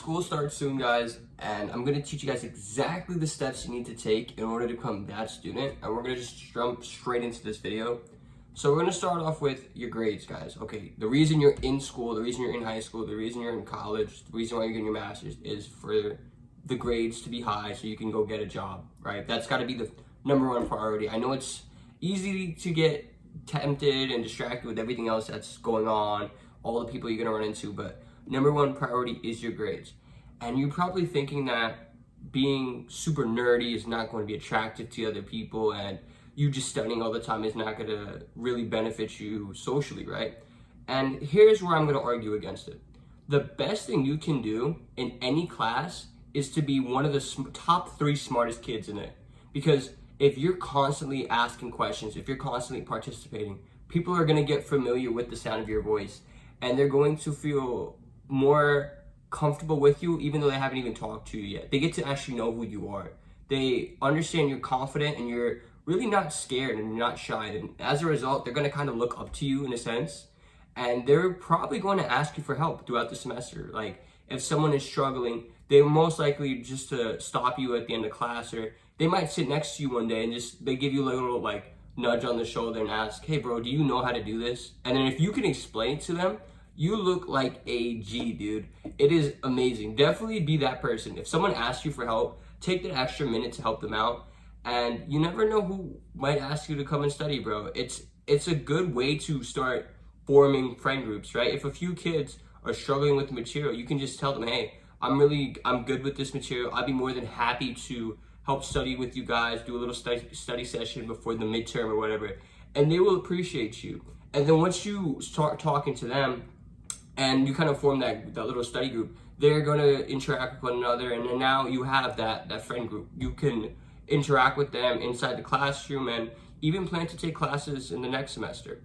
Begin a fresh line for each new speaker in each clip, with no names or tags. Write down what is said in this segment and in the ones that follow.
School starts soon, guys, and I'm going to teach you guys exactly the steps you need to take in order to become that student, and we're going to just jump straight into this video. So we're going to start off with your grades, guys. Okay, the reason you're in school, the reason you're in high school, the reason you're in college, the reason why you're getting your master's is for the grades to be high so you can go get a job, right? That's got to be the number one priority. I know it's easy to get tempted and distracted with everything else that's going on, all the people you're going to run into, but number one priority is your grades. And you're probably thinking that being super nerdy is not going to be attractive to other people, and you just studying all the time is not going to really benefit you socially, right? And here's where I'm going to argue against it. The best thing you can do in any class is to be one of the top 3 smartest kids in it. Because if you're constantly asking questions, if you're constantly participating, people are going to get familiar with the sound of your voice, and they're going to feel more comfortable with you even though they haven't even talked to you yet. They get to actually know who you are. They understand you're confident and you're really not scared and you're not shy. And as a result, they're going to kind of look up to you in a sense. And they're probably going to ask you for help throughout the semester. Like if someone is struggling, they're most likely just to stop you at the end of class, or they might sit next to you one day and they give you a little like nudge on the shoulder and ask, hey bro, do you know how to do this? And then if you can explain it to them, you look like a G, dude. It is amazing. Definitely be that person. If someone asks you for help, take that extra minute to help them out. And you never know who might ask you to come and study, bro. It's a good way to start forming friend groups, right? If a few kids are struggling with the material, you can just tell them, hey, I'm good with this material. I'd be more than happy to help study with you guys, do a little study session before the midterm or whatever. And they will appreciate you. And then once you start talking to them, and you kind of form that little study group, they're going to interact with one another, and then now you have that friend group. You can interact with them inside the classroom and even plan to take classes in the next semester.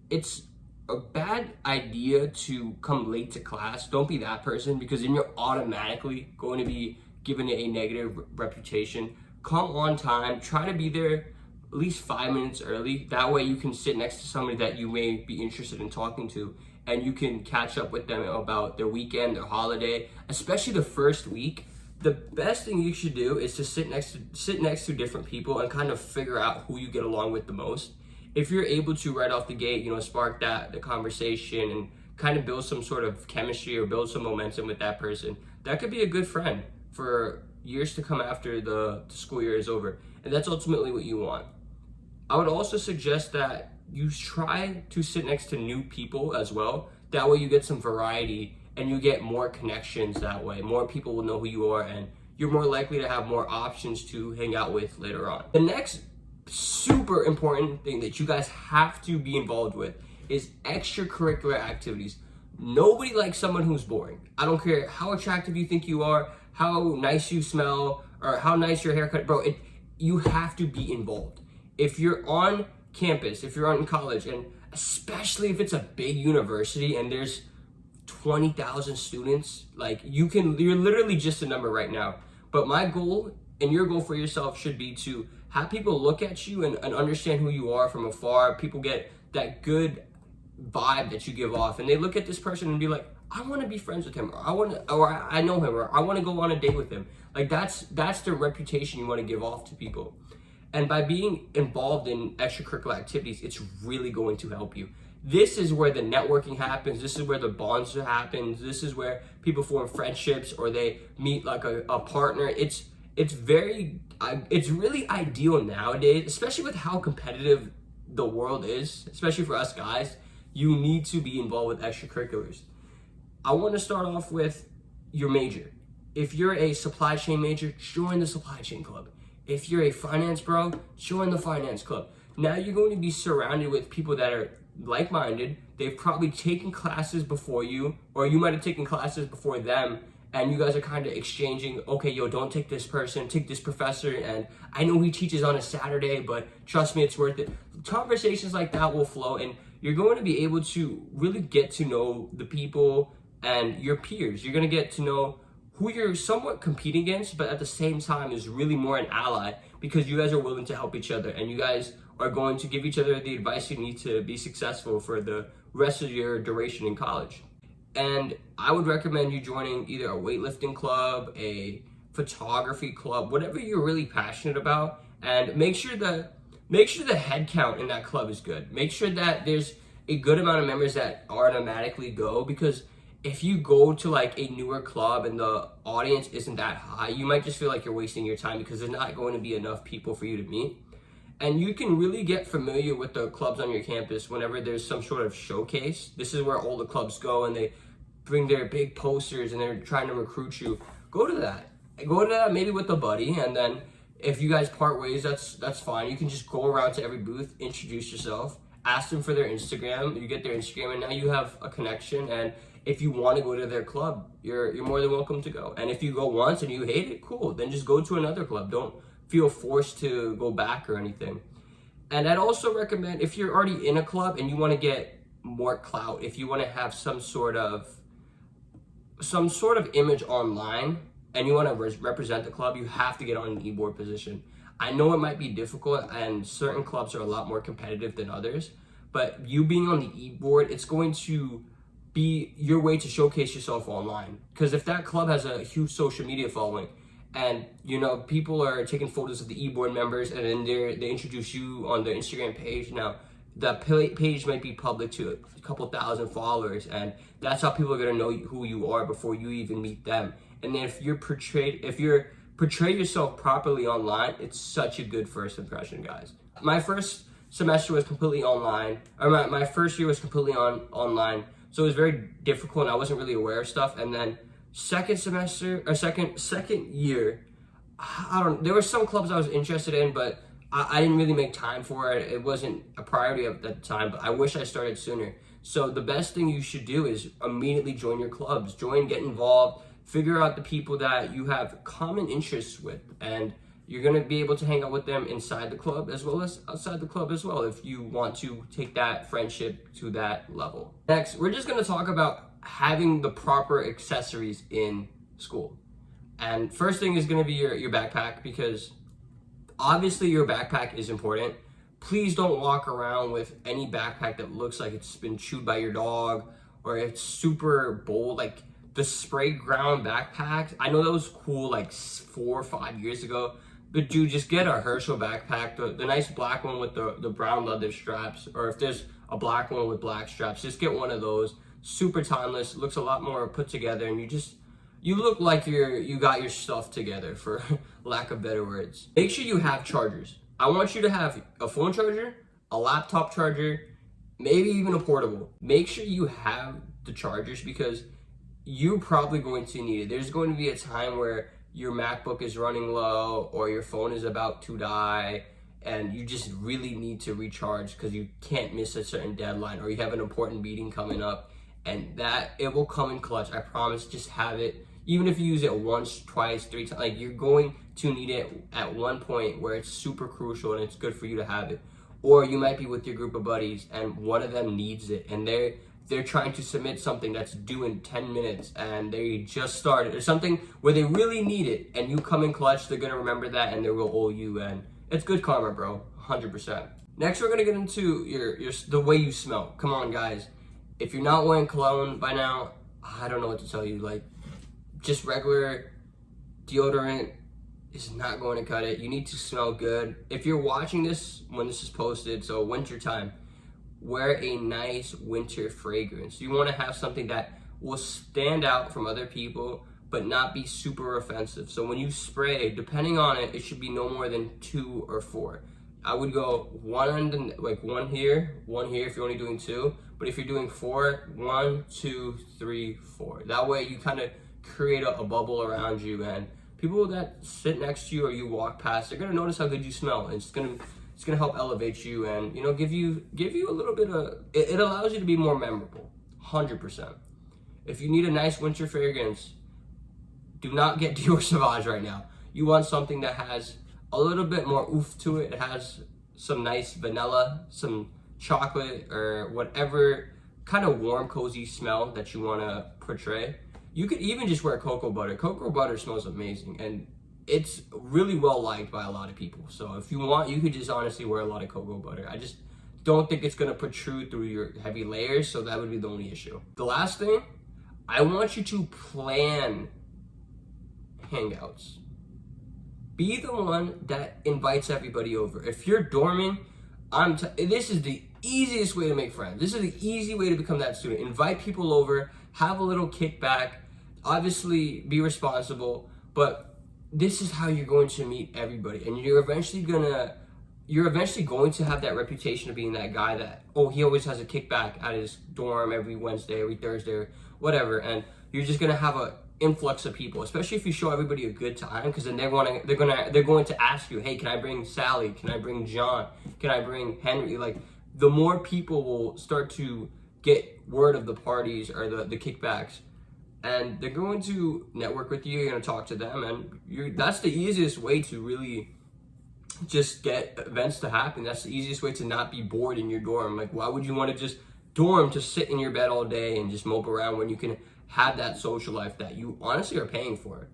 It's a bad idea to come late to class. Don't be that person, because then you're automatically going to be given a negative reputation. Come on time. Try to be there at least 5 minutes early. That way you can sit next to somebody that you may be interested in talking to, and you can catch up with them about their weekend, their holiday, especially the first week. The best thing you should do is to sit next to different people and kind of figure out who you get along with the most. If you're able to right off the gate, spark the conversation and kind of build some sort of chemistry or build some momentum with that person, that could be a good friend for years to come after the school year is over. And that's ultimately what you want. I would also suggest that you try to sit next to new people as well. That way you get some variety and you get more connections that way. More people will know who you are, and you're more likely to have more options to hang out with later on. The next super important thing that you guys have to be involved with is extracurricular activities. Nobody likes someone who's boring. I don't care how attractive you think you are, how nice you smell, or how nice your haircut, bro, you have to be involved. If you're on campus, if you're out in college, and especially if it's a big university and there's 20,000 students, like you're literally just a number right now. But my goal and your goal for yourself should be to have people look at you and understand who you are from afar. People get that good vibe that you give off, and they look at this person and be like, I want to be friends with him, or I know him, or I want to go on a date with him. Like that's the reputation you want to give off to people. And by being involved in extracurricular activities, it's really going to help you. This is where the networking happens. This is where the bonds happen. This is where people form friendships, or they meet like a partner. It's really ideal nowadays, especially with how competitive the world is, especially for us guys. You need to be involved with extracurriculars. I want to start off with your major. If you're a supply chain major, join the supply chain club. If you're a finance bro, join the finance club. Now you're going to be surrounded with people that are like-minded. They've probably taken classes before you, or you might have taken classes before them, and you guys are kind of exchanging, okay, yo, don't take this person, take this professor, and I know he teaches on a Saturday, but trust me, it's worth it. Conversations like that will flow, and you're going to be able to really get to know the people and your peers. You're going to get to know who you're somewhat competing against, but at the same time is really more an ally, because you guys are willing to help each other, and you guys are going to give each other the advice you need to be successful for the rest of your duration in college. And I would recommend you joining either a weightlifting club, a photography club, whatever you're really passionate about, and make sure the head count in that club is good. Make sure that there's a good amount of members that automatically go, because if you go to like a newer club and the audience isn't that high, you might just feel like you're wasting your time because there's not going to be enough people for you to meet. And you can really get familiar with the clubs on your campus whenever there's some sort of showcase. This is where all the clubs go and they bring their big posters and they're trying to recruit you. Go to that. Go to that maybe with a buddy, and then if you guys part ways, that's fine. You can just go around to every booth, introduce yourself, ask them for their Instagram. You get their Instagram, and now you have a connection. And if you want to go to their club, you're more than welcome to go. And if you go once and you hate it, cool. Then just go to another club. Don't feel forced to go back or anything. And I'd also recommend, if you're already in a club and you want to get more clout, if you want to have some sort of image online and you want to represent the club, you have to get on an e-board position. I know it might be difficult and certain clubs are a lot more competitive than others, but you being on the e-board, it's going to be your way to showcase yourself online. Because if that club has a huge social media following and people are taking photos of the e-board members and then they introduce you on their Instagram page, now that page might be public to a couple thousand followers, and that's how people are going to know who you are before you even meet them. And then if you portray yourself properly online, it's such a good first impression, guys. My first semester was completely online, or my first year was completely online, so it was very difficult and I wasn't really aware of stuff. And then second year, there were some clubs I was interested in, but I didn't really make time for it. It wasn't a priority at the time, but I wish I started sooner. So the best thing you should do is immediately join your clubs. Get involved, figure out the people that you have common interests with, and you're gonna be able to hang out with them inside the club as well as outside the club as well if you want to take that friendship to that level. Next, we're just gonna talk about having the proper accessories in school. And first thing is gonna be your backpack, because obviously your backpack is important. Please don't walk around with any backpack that looks like it's been chewed by your dog or it's super bold. Like the spray ground backpacks, I know that was cool like 4 or 5 years ago, but dude, just get a Herschel backpack, the nice black one with the brown leather straps, or if there's a black one with black straps, just get one of those. Super timeless, looks a lot more put together, and you look like you got your stuff together, for lack of better words. Make sure you have chargers. I want you to have a phone charger, a laptop charger, maybe even a portable. Make sure you have the chargers because you're probably going to need it. There's going to be a time where your MacBook is running low or your phone is about to die and you just really need to recharge because you can't miss a certain deadline or you have an important meeting coming up, and that it will come in clutch. I promise. Just have it. Even if you use it once, twice, 3 times, like you're going to need it at one point where it's super crucial and it's good for you to have it. Or you might be with your group of buddies and one of them needs it and they're trying to submit something that's due in 10 minutes and they just started, or something where they really need it and you come in clutch, they're gonna remember that and they will owe you, and it's good karma, bro, 100%. Next, we're gonna get into the way you smell. Come on, guys. If you're not wearing cologne by now, I don't know what to tell you. Like, just regular deodorant is not going to cut it. You need to smell good. If you're watching this when this is posted, so winter time, wear a nice winter fragrance. You want to have something that will stand out from other people but not be super offensive. So when you spray, depending on it, it should be no more than 2 or 4. I would go one here if you're only doing 2, but if you're doing 4, 1, 2, 3, 4. That way you kind of create a bubble around you, and people that sit next to you or you walk past, they're gonna notice how good you smell, and it's gonna help elevate you and give you a little bit of it allows you to be more memorable. 100%. If you need a nice winter fragrance, do not get Dior Sauvage right now. You want something that has a little bit more oomph to it. It has some nice vanilla, some chocolate, or whatever kind of warm, cozy smell that you want to portray. You could even just wear cocoa butter. Cocoa butter smells amazing, and it's really well liked by a lot of people. So if you want, you could just honestly wear a lot of cocoa butter. I just don't think it's gonna protrude through your heavy layers, so that would be the only issue. The last thing, I want you to plan hangouts. Be the one that invites everybody over. If you're dorming, this is the easiest way to make friends. This is the easy way to become that student. Invite people over, have a little kickback, obviously be responsible, but this is how you're going to meet everybody. And you're eventually going to have that reputation of being that guy that, oh, he always has a kickback at his dorm every Wednesday, every Thursday, or whatever. And you're just going to have a influx of people, especially if you show everybody a good time, because then they're going to ask you, hey, can I bring Sally? Can I bring John? Can I bring Henry? Like, the more people will start to get word of the parties or the kickbacks, and they're going to network with you. You're going to talk to them, and that's the easiest way to really just get events to happen. That's the easiest way to not be bored in your dorm. Like, why would you want to just dorm to sit in your bed all day and just mope around when you can have that social life that you honestly are paying for?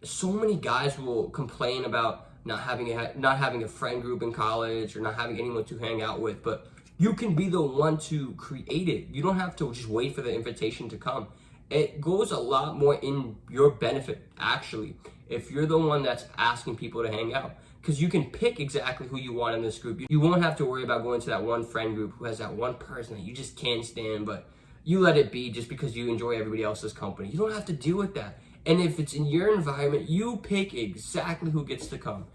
So many guys will complain about not having a friend group in college or not having anyone to hang out with, but you can be the one to create it. You don't have to just wait for the invitation to come. It goes a lot more in your benefit, actually, if you're the one that's asking people to hang out, because you can pick exactly who you want in this group. You won't have to worry about going to that one friend group who has that one person that you just can't stand, but you let it be just because you enjoy everybody else's company. You don't have to deal with that. And if it's in your environment, you pick exactly who gets to come.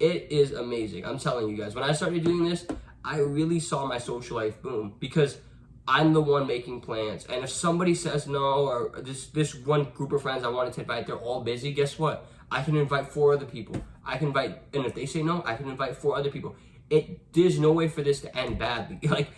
It is amazing. I'm telling you guys, when I started doing this, I really saw my social life boom, because I'm the one making plans. And if somebody says no, or this one group of friends I wanted to invite, they're all busy, guess what? I can invite 4 other people. And if they say no, I can invite 4 other people. There's no way for this to end badly. Like,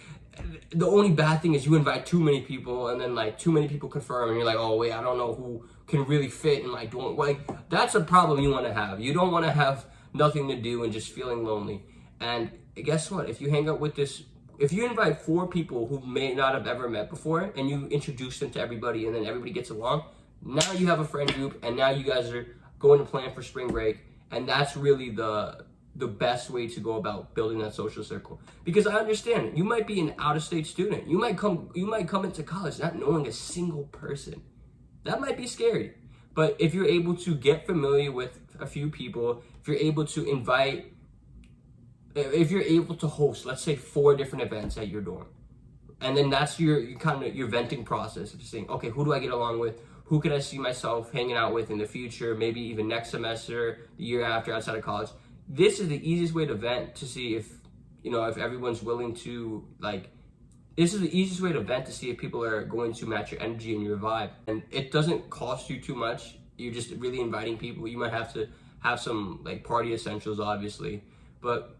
the only bad thing is you invite too many people, and then like too many people confirm, and you're like, oh wait, I don't know who can really fit in my dorm. Like, that's a problem you want to have. You don't want to have nothing to do and just feeling lonely. And guess what? If you hang out with if you invite 4 people who may not have ever met before, and you introduce them to everybody, and then everybody gets along, now you have a friend group, and now you guys are going to plan for spring break. And that's really the best way to go about building that social circle. Because I understand, you might be an out-of-state student. You might come into college not knowing a single person. That might be scary. But if you're able to get familiar with a few people, if you're able to host, let's say 4 different events at your dorm, and then that's your venting process of saying, okay, who do I get along with? Who could I see myself hanging out with in the future, maybe even next semester, the year after, outside of college? This is the easiest way to vent, to see if everyone's willing to, this is the easiest way to vent, to see if people are going to match your energy and your vibe. And it doesn't cost you too much. You're just really inviting people. You might have to have some party essentials, obviously, but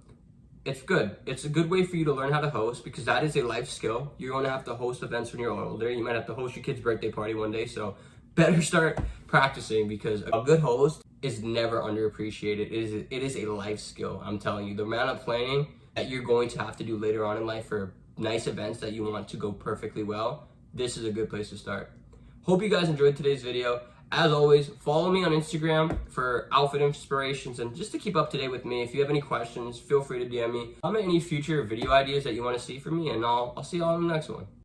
it's good. It's a good way for you to learn how to host, because that is a life skill. You're going to have to host events when you're older. You might have to host your kid's birthday party one day, so better start practicing, because a good host is never underappreciated. It is a life skill. I'm telling you, the amount of planning that you're going to have to do later on in life for nice events that you want to go perfectly well, this is a good place to start. Hope you guys enjoyed today's video. As always, follow me on Instagram for outfit inspirations and just to keep up to date with me. If you have any questions, feel free to DM me. Comment any future video ideas that you want to see from me, and I'll see y'all in the next one.